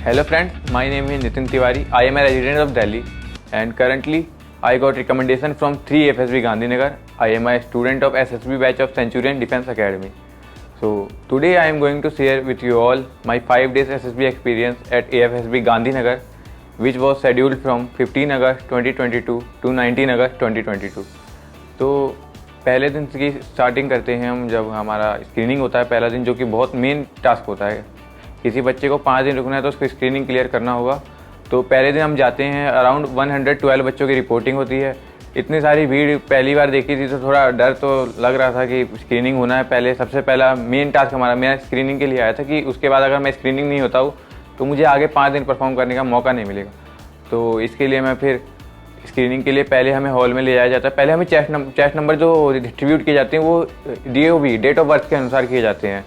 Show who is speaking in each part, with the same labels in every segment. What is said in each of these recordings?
Speaker 1: Hello friends, my name is Nitin Tiwari. I am a resident of Delhi and currently I got recommendation from 3 FSB Gandhinagar. I am a student of SSB batch of Centurion Defence Academy. So today I am going to share with you all my 5 days SSB experience at AFSB Gandhinagar, which was scheduled from 15 August 2022 to 19 August 2022. तो पहले दिन की starting करते हैं हम, जब हमारा screening होता है पहला दिन, जो कि बहुत मेन टास्क होता है। किसी बच्चे को 5 दिन रुकना है तो उसको स्क्रीनिंग क्लियर करना होगा। तो पहले दिन हम जाते हैं, अराउंड 112 बच्चों की रिपोर्टिंग होती है। इतनी सारी भीड़ पहली बार देखी थी तो थोड़ा डर तो लग रहा था कि स्क्रीनिंग होना है। पहले सबसे पहला मेन टास्क मैं स्क्रीनिंग के लिए आया था कि उसके बाद अगर मैं स्क्रीनिंग नहीं होता हूँ तो मुझे आगे 5 दिन परफॉर्म करने का मौका नहीं मिलेगा। तो इसके लिए मैं फिर स्क्रीनिंग के लिए पहले हमें हॉल में ले जाया जाता है। पहले हमें चेस्ट नंबर जो डिस्ट्रीब्यूट किए जाते हैं वो DOB डेट ऑफ बर्थ के अनुसार किए जाते हैं।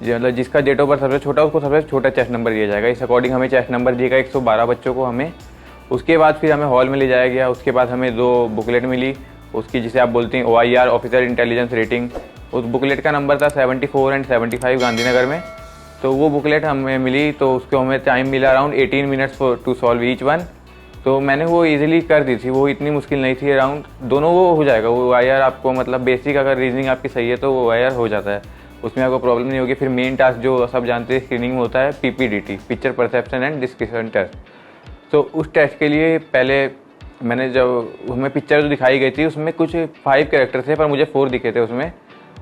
Speaker 1: मतलब जिसका डेट ऑफ बर्थ सबसे छोटा उसको सबसे छोटा चेस्ट नंबर दिया जाएगा। इस अकॉर्डिंग हमें चेस्ट नंबर दिएगा 112 बच्चों को हमें। उसके बाद फिर हमें हॉल में ले जाया गया। उसके बाद हमें 2 बुकलेट मिली उसकी, जिसे आप बोलते हैं OIR ऑफिसर इंटेलिजेंस रेटिंग। उस बुकलेट का नंबर था 74 एंड 75 गांधीनगर में। तो वो बुकलेट हमें मिली तो उसको हमें टाइम मिला around 18 minutes to solve each one. तो मैंने वो इजीली कर दी थी, वो इतनी मुश्किल नहीं थी। अराउंड दोनों वो हो जाएगा। वो OIR आपको मतलब बेसिक अगर रीजनिंग आपकी सही है तो वो OIR हो जाता है, उसमें आपको प्रॉब्लम नहीं होगी। फिर मेन टास्क जो सब जानते हैं स्क्रीनिंग में होता है PPDT, picture perception and description test. तो उस टेस्ट के लिए पहले मैंने जब हमें पिक्चर जो दिखाई गई थी उसमें कुछ 5 कैरेक्टर थे पर मुझे 4 दिखे थे उसमें।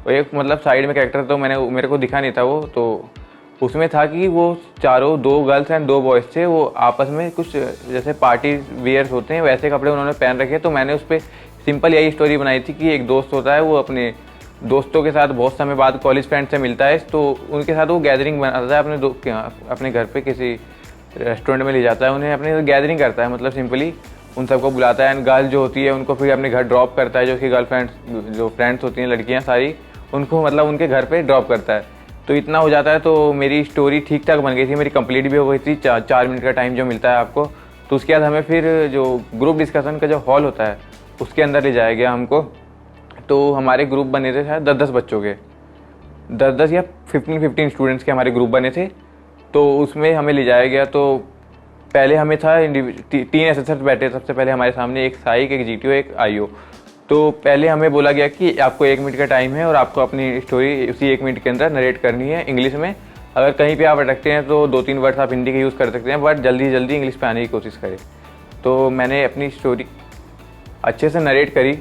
Speaker 1: और एक मतलब साइड में कैरेक्टर तो मेरे को दिखा नहीं था वो। तो उसमें था कि वो चारों 2 गर्ल्स एंड 2 बॉयज़ थे, वो आपस में कुछ जैसे पार्टी वेयर्स होते हैं वैसे कपड़े उन्होंने पहन रखे। तो मैंने उस पर सिंपल यही स्टोरी बनाई थी कि एक दोस्त होता है, वो अपने दोस्तों के साथ बहुत समय बाद कॉलेज फ्रेंड से मिलता है, तो उनके साथ वो गैदरिंग बनाता है अपने घर पे किसी रेस्टोरेंट में ले जाता है उन्हें, अपने गैदरिंग करता है, मतलब सिंपली उन सबको बुलाता है। एंड गर्ल जो होती है उनको फिर अपने घर ड्रॉप करता है, जो उसकी गर्लफ्रेंड्स जो फ्रेंड्स होती हैं लड़कियाँ सारी, उनको मतलब उनके घर पे ड्रॉप करता है। तो इतना हो जाता है तो मेरी स्टोरी ठीक ठाक बन गई थी, मेरी कंप्लीट भी हो गई थी। 4 मिनट का टाइम जो मिलता है आपको। तो उसके बाद हमें फिर जो ग्रुप डिस्कशन का जो हॉल होता है उसके अंदर ले जाया गया हमको। तो हमारे ग्रुप बने थे शायद 10-10 बच्चों के, 10-10 या 15-15 स्टूडेंट्स के हमारे ग्रुप बने थे। तो उसमें हमें ले जाया गया। तो पहले हमें था 3 SSR बैठे सबसे पहले हमारे सामने, एक साइक, एक GTO, एक IO। तो पहले हमें बोला गया कि आपको 1 मिनट का टाइम है और आपको अपनी स्टोरी उसी 1 मिनट के अंदर नरेट करनी है इंग्लिश में। अगर कहीं पे आप अटकते हैं तो 2-3 वर्ड्स आप हिंदी के यूज़ कर सकते हैं, बट जल्दी जल्दी इंग्लिश पे आने की कोशिश करें। तो मैंने अपनी स्टोरी अच्छे से नरेट करी।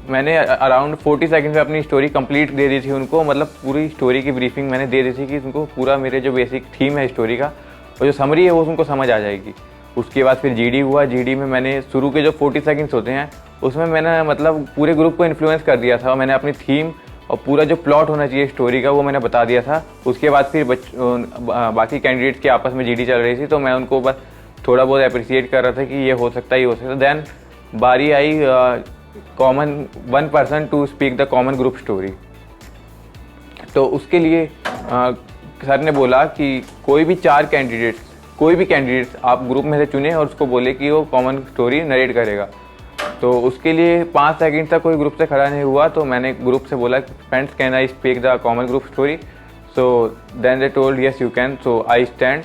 Speaker 1: मैंने अराउंड 40 सेकंड में अपनी स्टोरी कंप्लीट दे दी थी उनको, मतलब पूरी स्टोरी की ब्रीफिंग मैंने दे दी थी कि उनको पूरा मेरे जो बेसिक थीम है स्टोरी का और जो समरी है वो उनको समझ आ जाएगी। उसके बाद फिर GD हुआ। GD में मैंने शुरू के जो 40 सेकंड्स होते हैं उसमें मैंने मतलब पूरे ग्रुप को इन्फ्लुएंस कर दिया था। मैंने अपनी थीम और पूरा जो प्लॉट होना चाहिए स्टोरी का वो मैंने बता दिया था। उसके बाद फिर बाकी कैंडिडेट्स के आपस में GD चल रही थी तो मैं उनको बस थोड़ा बहुत अप्रिशिएट कर रहा था कि ये हो सकता है, ये हो सकता है। देन बारी आई common 1 person to speak the common group story. तो उसके लिए सर ने बोला कि कोई भी कैंडिडेट्स आप ग्रुप में से चुने और उसको बोले कि वो कॉमन स्टोरी नरेट करेगा। तो उसके लिए 5 सेकंड तक कोई ग्रुप से खड़ा नहीं हुआ। तो मैंने ग्रुप से बोला friends can I speak the common group story. So then they told yes you can. So I stand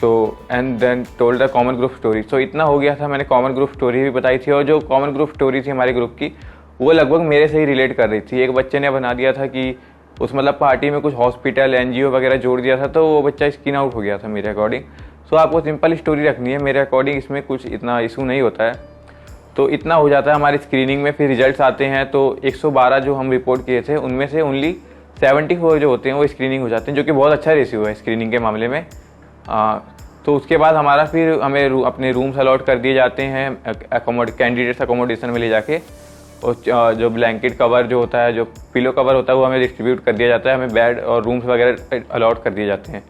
Speaker 1: and then told the common group story. So इतना हो गया था, मैंने कॉमन ग्रुप स्टोरी भी बताई थी। और जो कॉमन ग्रुप स्टोरी थी हमारे ग्रुप की वो लगभग मेरे से ही रिलेट कर रही थी। एक बच्चे ने बना दिया था कि उस मतलब पार्टी में कुछ हॉस्पिटल NGO वगैरह जोड़ दिया था, तो वो बच्चा स्किन आउट हो गया था मेरे अकॉर्डिंग। सो आपको सिंपल स्टोरी रखनी है मेरे अकॉर्डिंग, इसमें कुछ इतना इशू नहीं होता है। तो इतना हो जाता है हमारी स्क्रीनिंग में। फिर रिजल्ट्स आते हैं तो 112 जो हम रिपोर्ट किए थे उनमें से ओनली 74 जो होते हैं वो स्क्रीनिंग हो जाते हैं, जो कि बहुत अच्छा रेशियो है स्क्रीनिंग के मामले में। तो उसके बाद हमें अपने रूम्स अलॉट कर दिए जाते हैं कैंडिडेट्स अकोमोडेशन में ले जाके। और जो ब्लैंकेट कवर जो होता है, जो पिलो कवर होता है वो हमें डिस्ट्रीब्यूट कर दिया जाता है। हमें बेड और रूम्स वगैरह अलॉट कर दिए जाते हैं।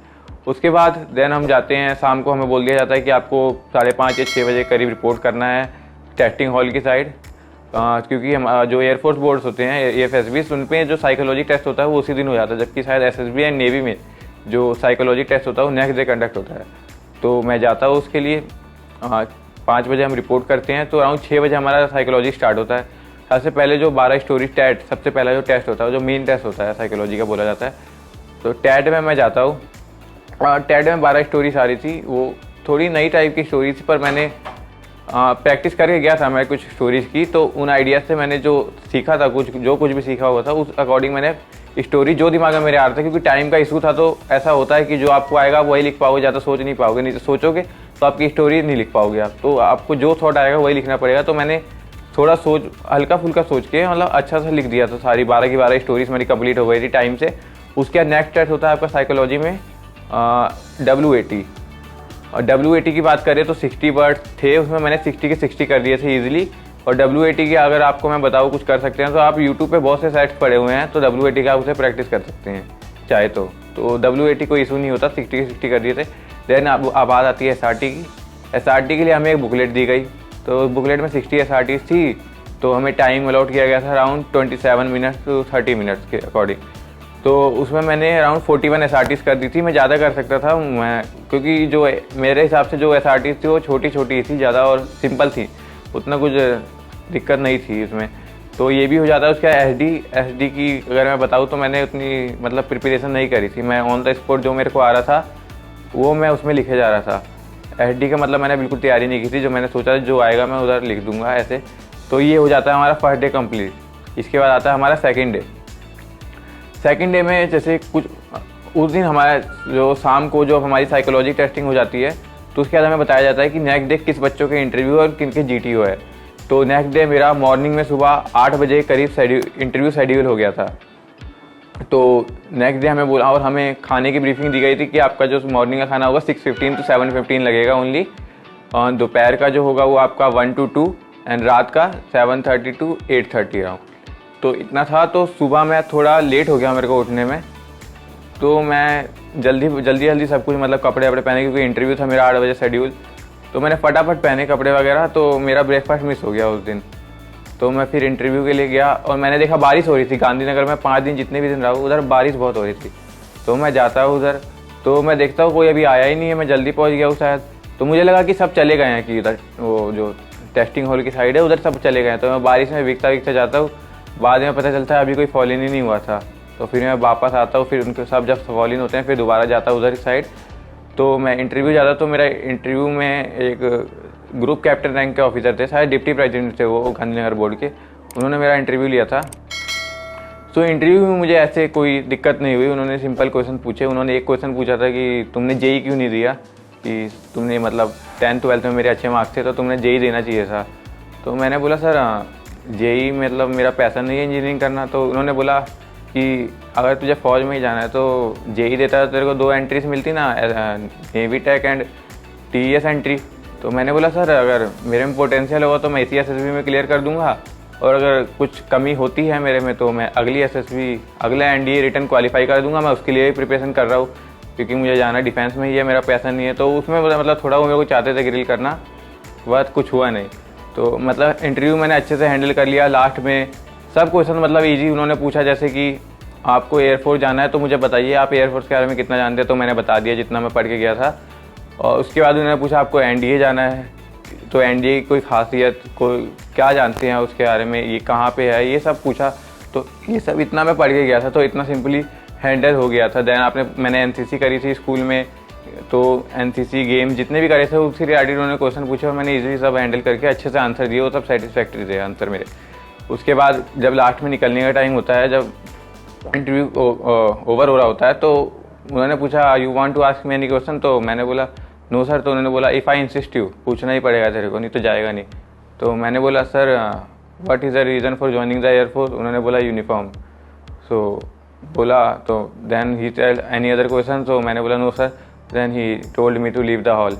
Speaker 1: उसके बाद देन हम जाते हैं, शाम को हमें बोल दिया जाता है कि आपको 5:30 या 6 बजे करीब रिपोर्ट करना है टेस्टिंग हॉल की साइड। क्योंकि हम जो एयरफोर्स बोर्ड्स होते हैं AFSB उन पर जो साइकोलॉजी टेस्ट होता है वो उसी दिन हो जाता है, जबकि शायद SSB एंड नेवी में जो साइकोलॉजी टेस्ट होता है वो नेक्स्ट डे कंडक्ट होता है। तो मैं जाता हूँ उसके लिए। 5 बजे हम रिपोर्ट करते हैं तो अराउंड 6 बजे हमारा साइकोलॉजी स्टार्ट होता है। सबसे पहले जो 12 स्टोरी टैट सबसे पहला जो टेस्ट होता है, जो मेन टेस्ट होता है साइकोलॉजी का बोला जाता है। तो टैट में मैं जाता हूँ। टेड में 12 स्टोरीज आ रही थी, वो थोड़ी नई टाइप की स्टोरी थी, पर मैंने प्रैक्टिस करके गया था मैं कुछ स्टोरीज़ की, तो उन आइडियाज़ से मैंने जो सीखा था, कुछ भी सीखा हुआ था उस अकॉर्डिंग मैंने स्टोरी जो दिमाग में मेरे आ रहा था, क्योंकि टाइम का इशू था, तो ऐसा होता है कि जो आपको आएगा वही लिख पाओगे, ज़्यादा सोच नहीं पाओगे, नहीं तो सोचोगे तो आपकी स्टोरी नहीं लिख पाओगे आप, तो आपको जो थॉट आएगा वही लिखना पड़ेगा। तो मैंने थोड़ा हल्का फुल्का सोच के मतलब अच्छा सा लिख दिया था, सारी 12 की 12 स्टोरीज मेरी कंप्लीट हो गई थी टाइम से। उसके बाद नेक्स्ट टेस्ट होता है आपका साइकोलॉजी में WAT, और WAT की बात करें तो 60 वर्ड्स थे उसमें, मैंने 60 के 60 कर दिए थे ईजिली। और WAT की अगर आपको मैं बताऊँ कुछ कर सकते हैं तो आप यूट्यूब पे बहुत से सेट्स पड़े हुए हैं, तो WAT का आप उसे प्रैक्टिस कर सकते हैं चाहे तो WAT कोई इशू नहीं होता, 60 के 60 कर दिए थे। देन अब बात आती है SRT की। SRT के लिए हमें एक बुकलेट दी गई, तो बुकलेट में 60 SRT थी, तो हमें टाइम अलॉट किया गया था अराउंड 27 मिनट्स टू 30 मिनट्स के अकॉर्डिंग। तो उसमें मैंने अराउंड 41 SRTs कर दी थी, मैं ज़्यादा कर सकता था मैं, क्योंकि जो मेरे हिसाब से जो SRTs थी वो छोटी छोटी थी ज़्यादा और सिंपल थी, उतना कुछ दिक्कत नहीं थी इसमें, तो ये भी हो जाता है। उसका SD की अगर मैं बताऊँ तो मैंने उतनी मतलब प्रिपरेशन नहीं करी थी, मैं ऑन द स्पॉट जो मेरे को आ रहा था वो मैं उसमें लिखे जा रहा था। SD का मतलब मैंने बिल्कुल तैयारी नहीं की थी, जो मैंने सोचा जो आएगा मैं उधर लिख दूंगा ऐसे। तो ये हो जाता है हमारा फर्स्ट डे कंप्लीट। इसके बाद आता है हमारा सेकंड डे में जैसे कुछ उस दिन हमारा जो शाम को जो हमारी साइकोलॉजी टेस्टिंग हो जाती है, तो उसके बाद हमें बताया जाता है कि नेक्स्ट डे किस बच्चों के इंटरव्यू और किन के GTO है। तो नेक्स्ट डे मेरा मॉर्निंग में सुबह 8 बजे करीब इंटरव्यू शेड्यूल हो गया था। तो नेक्स्ट डे हमें बोला और हमें खाने की ब्रीफिंग दी गई थी कि आपका जो मॉर्निंग का खाना होगा 6:15 to 7:15 लगेगा ओनली, और दोपहर का जो होगा वो आपका 1 to 2 एंड रात का 7:30 to 8:30 अराउंड। तो इतना था। तो सुबह मैं थोड़ा लेट हो गया मेरे को उठने में, तो मैं जल्दी सब कुछ मतलब कपड़े वपड़े पहने, क्योंकि इंटरव्यू था मेरा 8 बजे शेड्यूल, तो मैंने फटाफट पहने कपड़े वगैरह। तो मेरा ब्रेकफास्ट मिस हो गया उस दिन, तो मैं फिर इंटरव्यू के लिए गया और मैंने देखा बारिश हो रही थी गांधीनगर में। 5 दिन जितने भी दिन रहा उधर बारिश बहुत हो रही थी। तो मैं जाता हूँ उधर, तो मैं देखता हूँ कोई अभी आया ही नहीं है, मैं जल्दी पहुँच गया हूँ शायद। तो मुझे लगा कि सब चले गए हैं, कि उधर वो जो टेस्टिंग हॉल की साइड है उधर सब चले गए हैं। तो मैं बारिश में भीगता जाता हूँ, बाद में पता चलता है अभी कोई फॉल इन ही नहीं हुआ था। तो फिर मैं वापस आता हूँ, फिर उनके सब जब फॉल इन होते हैं फिर दोबारा जाता हूँ उधर की साइड। तो मैं इंटरव्यू जाता, तो मेरा इंटरव्यू में एक ग्रुप कैप्टन रैंक के ऑफिसर थे, शायद डिप्टी प्रेसिडेंट थे वो गांधीनगर बोर्ड के, उन्होंने मेरा इंटरव्यू लिया था। तो इंटरव्यू में मुझे ऐसे कोई दिक्कत नहीं हुई। उन्होंने सिंपल क्वेश्चन पूछे। उन्होंने एक क्वेश्चन पूछा था कि तुमने जेई क्यों नहीं दिया, कि तुमने मतलब 10th 12th में मेरे अच्छे मार्क्स थे तो तुमने जेई देना चाहिए था। तो मैंने बोला सर जेई मतलब मेरा पैसा नहीं है इंजीनियरिंग करना। तो उन्होंने बोला कि अगर तुझे फौज में ही जाना है तो जेई देता तो तेरे को 2 एंट्रीज मिलती ना, navy take and TES entry. तो मैंने बोला सर अगर मेरे में पोटेंशियल होगा तो मैं इसी SSB में क्लियर कर दूंगा, और अगर कुछ कमी होती है मेरे में तो मैं अगली SSB अगला NDA रिटर्न क्वालिफाई कर दूंगा। मैं उसके लिए ही प्रिपरेशन कर रहा हूँ, क्योंकि मुझे जाना डिफेंस में ही है, मेरा पैसा नहीं है। तो उसमें मतलब थोड़ा वो मेरे को चाहते थे ग्रिल करना, बात कुछ हुआ नहीं। तो मतलब इंटरव्यू मैंने अच्छे से हैंडल कर लिया। लास्ट में सब क्वेश्चन मतलब ईजी उन्होंने पूछा, जैसे कि आपको एयरफोर्स जाना है तो मुझे बताइए आप एयरफोर्स के बारे में कितना जानते हैं। तो मैंने बता दिया जितना मैं पढ़ के गया था। और उसके बाद उन्होंने पूछा आपको NDA जाना है तो NDA की कोई खासियत, कोई क्या जानते हैं उसके बारे में, ये कहाँ पे है, ये सब पूछा। तो ये सब इतना मैं पढ़ के गया था, तो इतना सिंपली हैंडल हो गया था। देन मैंने NCC करी थी स्कूल में, तो NCC गेम जितने भी करे थे उससे रिलेटेड उन्होंने क्वेश्चन पूछे और मैंने इजीली सब हैंडल करके अच्छे से आंसर दिए। वो सब सेटिस्फैक्ट्री थे आंसर मेरे। उसके बाद जब लास्ट में निकलने का टाइम होता है, जब इंटरव्यू ओवर हो रहा होता है, तो उन्होंने पूछा you want to ask me any question. तो मैंने बोला नो सर। तो उन्होंने बोला इफ़ आई इंसिस्ट यू, पूछना ही पड़ेगा तेरे को, नहीं तो जाएगा नहीं। तो मैंने बोला sir what is the reason for joining the air force. उन्होंने बोला यूनिफॉर्म। सो बोला तो then he tell any other question. तो मैंने बोला no sir. Then he told me to leave the hall.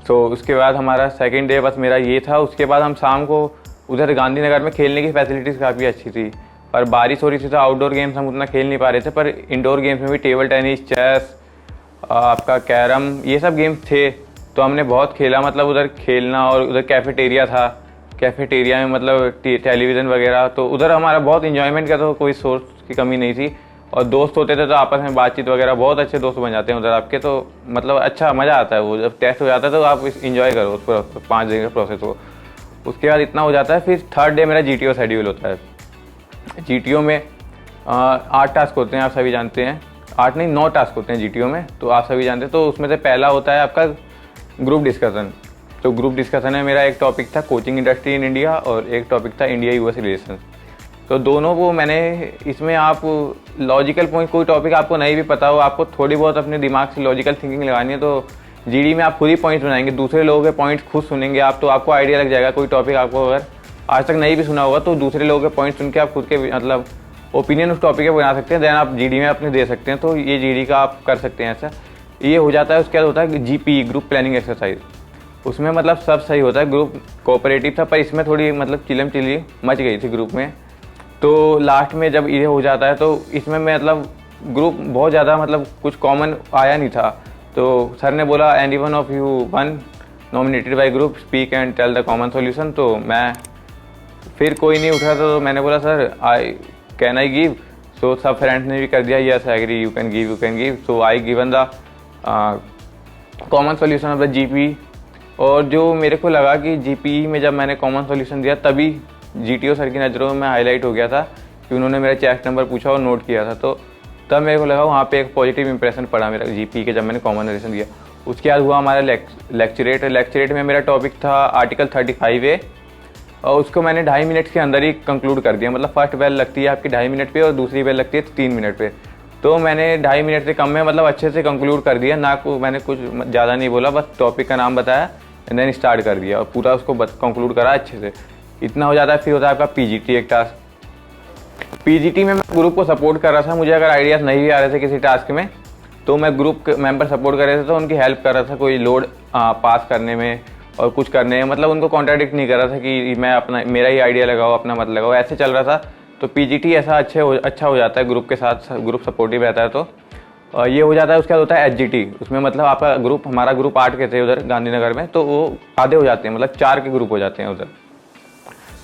Speaker 1: तो उसके बाद हमारा सेकेंड डे बस मेरा ये था। उसके बाद हम शाम को उधर गांधीनगर में खेलने की फैसिलिटीज़ काफ़ी अच्छी थी, पर बारिश हो रही थी तो आउटडोर गेम्स हम उतना खेल नहीं पा रहे थे। पर इंडोर गेम्स में भी टेबल टेनिस, चेस, आपका कैरम, ये सब गेम्स थे। तो हमने बहुत खेला, मतलब उधर खेलना। और उधर कैफेटेरिया था, कैफेटेरिया में मतलब टेलीविज़न वगैरह। तो उधर हमारा बहुत इन्जॉयमेंट का तो कोई सोर्स की कमी नहीं थी। और दोस्त होते थे तो आपस में बातचीत वगैरह, बहुत अच्छे दोस्त बन जाते हैं उधर आपके। तो मतलब अच्छा मज़ा आता है। वो जब टेस्ट हो जाता है तो आप इंजॉय करो उस पर 5 दिन का प्रोसेस हो। उसके बाद इतना हो जाता है। फिर थर्ड डे मेरा GTO शेड्यूल होता है। GTO में 8 टास्क होते हैं, आप सभी जानते हैं। 8 नहीं 9 टास्क होते हैं जीटीओ में, तो आप सभी जानते हैं। तो उसमें से पहला होता है आपका ग्रुप डिस्कशन। तो ग्रुप डिस्कशन में मेरा एक टॉपिक था कोचिंग इंडस्ट्री इन इंडिया और एक टॉपिक था इंडिया यूएस रिलेशन। तो दोनों को मैंने, इसमें आप लॉजिकल पॉइंट, कोई टॉपिक आपको नहीं भी पता हो, आपको थोड़ी बहुत अपने दिमाग से लॉजिकल थिंकिंग लगानी है, तो जीडी में आप खुद ही पॉइंट्स बनाएंगे, दूसरे लोगों के पॉइंट्स खुद सुनेंगे आप, तो आपको आइडिया लग जाएगा। कोई टॉपिक आपको अगर आज तक नहीं भी सुना होगा तो दूसरे लोगों के पॉइंट सुन के आप खुद के मतलब ओपिनियन उस टॉपिक पे बना सकते हैं, देन आप जीडी में अपने दे सकते हैं। तो ये जीडी का आप कर सकते हैं ऐसा, ये हो जाता है। उसके बाद होता है जीपी, ग्रुप प्लानिंग एक्सरसाइज। उसमें मतलब सब सही होता है, ग्रुप कोऑपरेटिव था, पर इसमें थोड़ी मतलब चिलम चिली मच गई थी ग्रुप में। तो लास्ट में जब ये हो जाता है तो इसमें मैं मतलब ग्रुप बहुत ज़्यादा मतलब कुछ कॉमन आया नहीं था। तो सर ने बोला any one of you one nominated by group speak and tell the common solution. तो मैं फिर कोई नहीं उठा, तो मैंने बोला sir can I give. So सब फ्रेंड्स ने भी कर दिया yes I agree, you can give. So I given the common solution of the GP. और जो मेरे को लगा कि जीपी में जब मैंने कॉमन सॉल्यूशन दिया तभी जीटीओ सर की नज़रों में हाईलाइट हो गया था कि उन्होंने मेरा चेस्ट नंबर पूछा और नोट किया था। तो तब मेरे को लगा वहाँ पे एक पॉजिटिव इंप्रेशन पड़ा मेरा जीपी के, जब मैंने कॉमन सॉल्यूशन दिया। उसके बाद हुआ हमारा लेक्चरेट में मेरा टॉपिक था आर्टिकल 35A, और उसको मैंने 2.5 मिनट के अंदर ही कंक्लूड कर दिया। मतलब फर्स्ट बेल लगती है आपकी 2.5 मिनट पे और दूसरी बेल लगती है 3 मिनट पे। तो मैंने 2.5 मिनट से कम में मतलब अच्छे से कंक्लूड कर दिया, ना को मैंने कुछ ज़्यादा नहीं बोला, बस टॉपिक का नाम बताया एंड देन स्टार्ट कर दिया और पूरा उसको कंक्लूड करा अच्छे से। इतना हो जाता है। फिर होता है आपका पीजीटी एक टास्क। पीजीटी में मैं ग्रुप को सपोर्ट कर रहा था। मुझे अगर आइडियाज़ नहीं भी आ रहे थे किसी टास्क में तो मैं ग्रुप मेंबर सपोर्ट कर रहे थे, तो उनकी हेल्प कर रहा था, कोई लोड पास करने में और कुछ करने में, मतलब उनको कॉन्ट्राडिक्ट नहीं कर रहा था कि मैं अपना मेरा ही आइडिया लगाओ, अपना मत लगाओ, ऐसे चल रहा था। तो पीजीटी ऐसा अच्छा हो जाता है ग्रुप के साथ, ग्रुप सपोर्टिव रहता है। तो ये हो जाता है। उसके बाद होता है एचजीटी। उसमें मतलब आपका ग्रुप, हमारा ग्रुप 8 के थे उधर गांधीनगर में, तो वो आधे हो जाते हैं, मतलब 4 के ग्रुप हो जाते हैं उधर।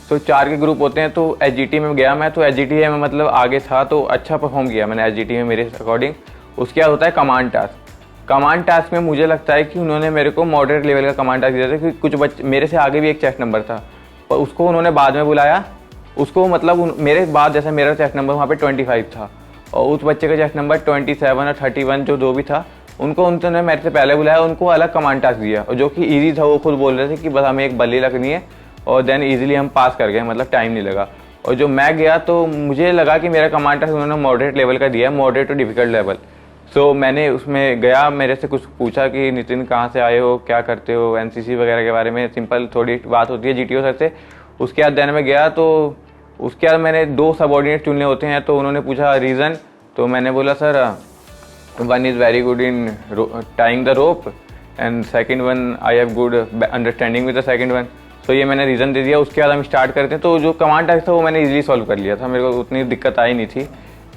Speaker 1: तो 4 के ग्रुप होते हैं। तो एचजीटी में गया मैं, तो एचजीटी में मतलब आगे था, तो अच्छा परफॉर्म किया मैंने एचजीटी में मेरे अकॉर्डिंग। उसके बाद होता है कमांड टास्क। कमांड टास्क में मुझे लगता है कि उन्होंने मेरे को मॉडरेट लेवल का कमांड टास्क दिया था, क्योंकि कुछ बच्चे मेरे से आगे भी एक चेस्ट नंबर था और उसको उन्होंने बाद में बुलाया। उसको मतलब मेरे बाद, जैसे मेरा चेस्ट नंबर वहाँ पे 25 था और उस बच्चे का चेस्ट नंबर 27 और 31 जो भी था, उनको उन्होंने मेरे से पहले बुलाया, उनको अलग कमांड टास्क दिया, और जो कि ईजी था। वो खुद बोल रहे थे कि बस हमें एक बल्ली लगनी है और देन ईजिली हम पास कर गए, मतलब टाइम नहीं लगा। और जो मैं गया तो मुझे लगा कि मेरा कमांड टास्क उन्होंने मॉडरेट लेवल का दिया है, मॉडरेट टू डिफिकल्ट लेवल। सो मैंने उसमें गया, मेरे से कुछ पूछा कि नितिन कहाँ से आए हो, क्या करते हो, एनसीसी वगैरह के बारे में सिंपल थोड़ी बात होती है जीटीओ सर से। उसके बाद देन में गया, तो उसके बाद मैंने 2 सबऑर्डिनेट चुनने होते हैं, तो उन्होंने पूछा रीज़न। तो मैंने बोला sir one is very good in tying the rope and second one I have good understanding with the second one. तो ये मैंने रीज़न दे दिया। उसके बाद हम स्टार्ट करते हैं। तो जो कमांड टास्क था वो मैंने इजीली सॉल्व कर लिया था, मेरे को उतनी दिक्कत आई नहीं थी।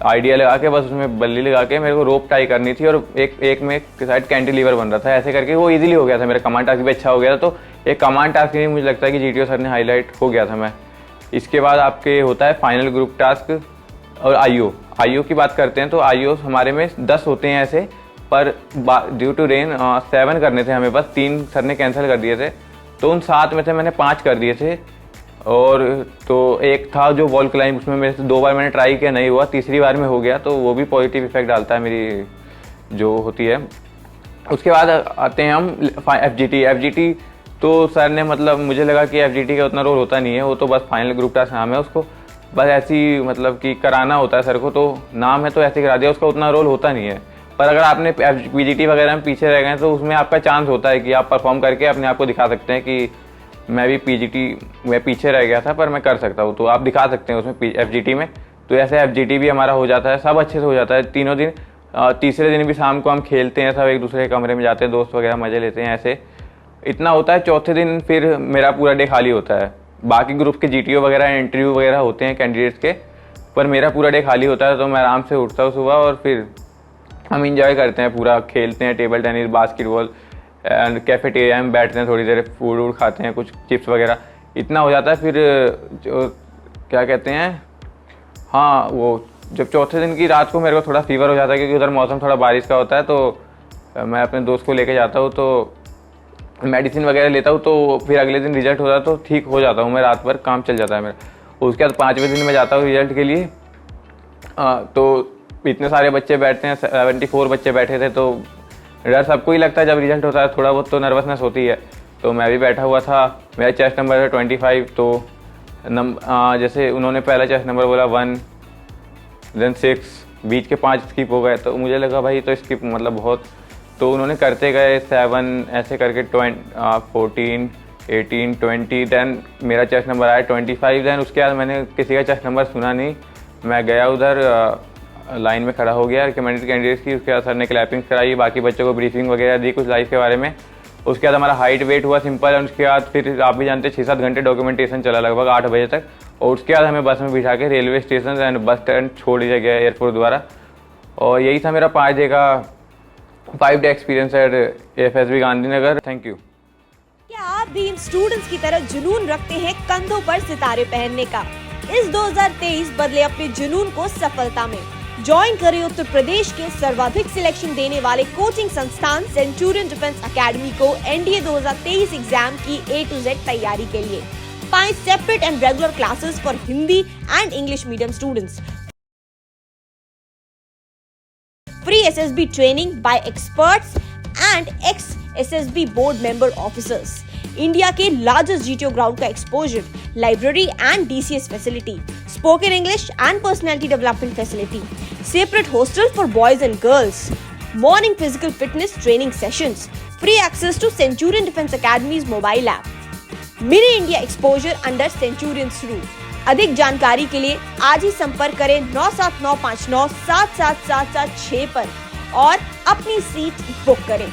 Speaker 1: आइडिया लगा के बस उसमें बल्ली लगा के मेरे को रोप टाई करनी थी और एक में साइड कैंटिलीवर बन रहा था, ऐसे करके वो इजीली हो गया था। मेरा कमांड टास्क भी अच्छा हो गया था। तो एक कमांड टास्क भी मुझे लगता है कि जीटीओ सर ने हाईलाइट हो गया था मैं। इसके बाद आपके होता है फाइनल ग्रुप टास्क और आईओ की बात करते हैं। तो आईओ हमारे में 10 होते हैं ऐसे, पर ड्यू टू रेन 7 करने थे हमें, बस 3 सर ने कैंसिल कर दिए थे। तो उन 7 में से मैंने 5 कर दिए थे। और तो एक था जो वॉल क्लाइंब, उसमें मेरे से 2 बार मैंने ट्राई किया, नहीं हुआ, तीसरी बार में हो गया। तो वो भी पॉजिटिव इफेक्ट डालता है मेरी जो होती है। उसके बाद आते हैं हम एफजीटी। तो सर ने मतलब मुझे लगा कि एफजीटी का उतना रोल होता नहीं है, वो तो बस फाइनल ग्रुप टास्क नाम है, उसको बस ऐसी मतलब कि कराना होता है सर को, तो नाम है तो ऐसे करा दिया, उसका उतना रोल होता नहीं है। पर अगर आपने पीजीटी वगैरह में पीछे रह गए तो उसमें आपका चांस होता है कि आप परफॉर्म करके अपने आप को दिखा सकते हैं कि मैं भी पीजीटी में पीछे रह गया था पर मैं कर सकता हूँ, तो आप दिखा सकते हैं उसमें एफजीटी में। तो ऐसे एफजीटी भी हमारा हो जाता है, सब अच्छे से हो जाता है तीनों दिन। तीसरे दिन भी शाम को हम खेलते हैं, सब एक दूसरे के कमरे में जाते हैं, दोस्त वगैरह मजे लेते हैं, ऐसे इतना होता है। चौथे दिन फिर मेरा पूरा डे खाली होता है। बाकी ग्रुप के जीटीओ वगैरह इंटरव्यू वगैरह होते हैं कैंडिडेट्स के, पर मेरा पूरा डे खाली होता है। तो मैं आराम से उठता हूँ सुबह और फिर हम इंजॉय करते हैं, पूरा खेलते हैं, table tennis, basketball and cafeteria में बैठते हैं, थोड़ी देर फूड वूड खाते हैं, कुछ चिप्स वगैरह, इतना हो जाता है। फिर जो क्या कहते हैं, हाँ वो जब चौथे दिन की रात को मेरे को थोड़ा फीवर हो जाता है, क्योंकि उधर मौसम थोड़ा बारिश का होता है, तो मैं अपने दोस्त को लेके जाता हूँ, तो मेडिसिन वगैरह लेता हूँ, तो फिर अगले दिन रिजल्ट होता है तो ठीक हो जाता हूँ मैं, रात भर काम चल जाता है मेरा। उसके बाद 5वें दिन में जाता हूँ रिजल्ट के लिए। तो इतने सारे बच्चे बैठते हैं, 74 बच्चे बैठे थे, तो डर सबको ही लगता है जब रिजल्ट होता है, थोड़ा बहुत तो नर्वसनेस होती है। तो मैं भी बैठा हुआ था, मेरा चेस्ट नंबर है 25। तो जैसे उन्होंने पहला चेस्ट नंबर बोला 1, देन 6, बीच के 5 स्किप हो गए, तो मुझे लगा भाई तो स्किप मतलब बहुत। तो उन्होंने करते गए 7 ऐसे करके 14, 18, 20, देन मेरा चेस्ट नंबर आया 25। देन उसके बाद मैंने किसी का चेस्ट नंबर सुना नहीं, मैं गया उधर लाइन में खड़ा हो गया रिकमेंडेड कैंडिडेट्स की। उसके बाद सर ने क्लैपिंग कराई, बाकी बच्चों को ब्रीफिंग वगैरह दी कुछ लाइफ के बारे में। उसके बाद हमारा हाइट वेट हुआ सिंपल, और उसके बाद फिर आप भी जानते हैं 6-7 घंटे डॉक्यूमेंटेशन चला लगभग 8 बजे तक। और उसके बाद हमें बस में बिठा के railway station and bus stand छोड़ दिया गया एयरपोर्ट द्वारा। और यही था मेरा 5 day experience eight FSB Gandhinagar. Thank you.
Speaker 2: क्या आप भी इन स्टूडेंट्स की तरह जुनून रखते हैं कंधों पर सितारे पहनने का? इस 2023 बदले अपने जुनून को सफलता में। ज्वाइन करें उत्तर प्रदेश के सर्वाधिक सिलेक्शन देने वाले कोचिंग संस्थान सेंचुरियन डिफेंस एकेडमी को NDA 2023 एग्जाम की A to Z तैयारी के लिए। पाएं separate and regular classes for Hindi and English medium students. Free SSB training by experts and ex-SSB board member officers. India के लार्जेस्ट GTO ग्राउंड का exposure, library and DCS facility, spoken English and personality development facility, separate hostel for boys and girls, morning physical fitness training sessions, free access to Centurion defence academies mobile app, mini India exposure under Centurion rule. अधिक जानकारी के लिए आज ही संपर्क करें 97959 77776 पर और अपनी सीट बुक करें।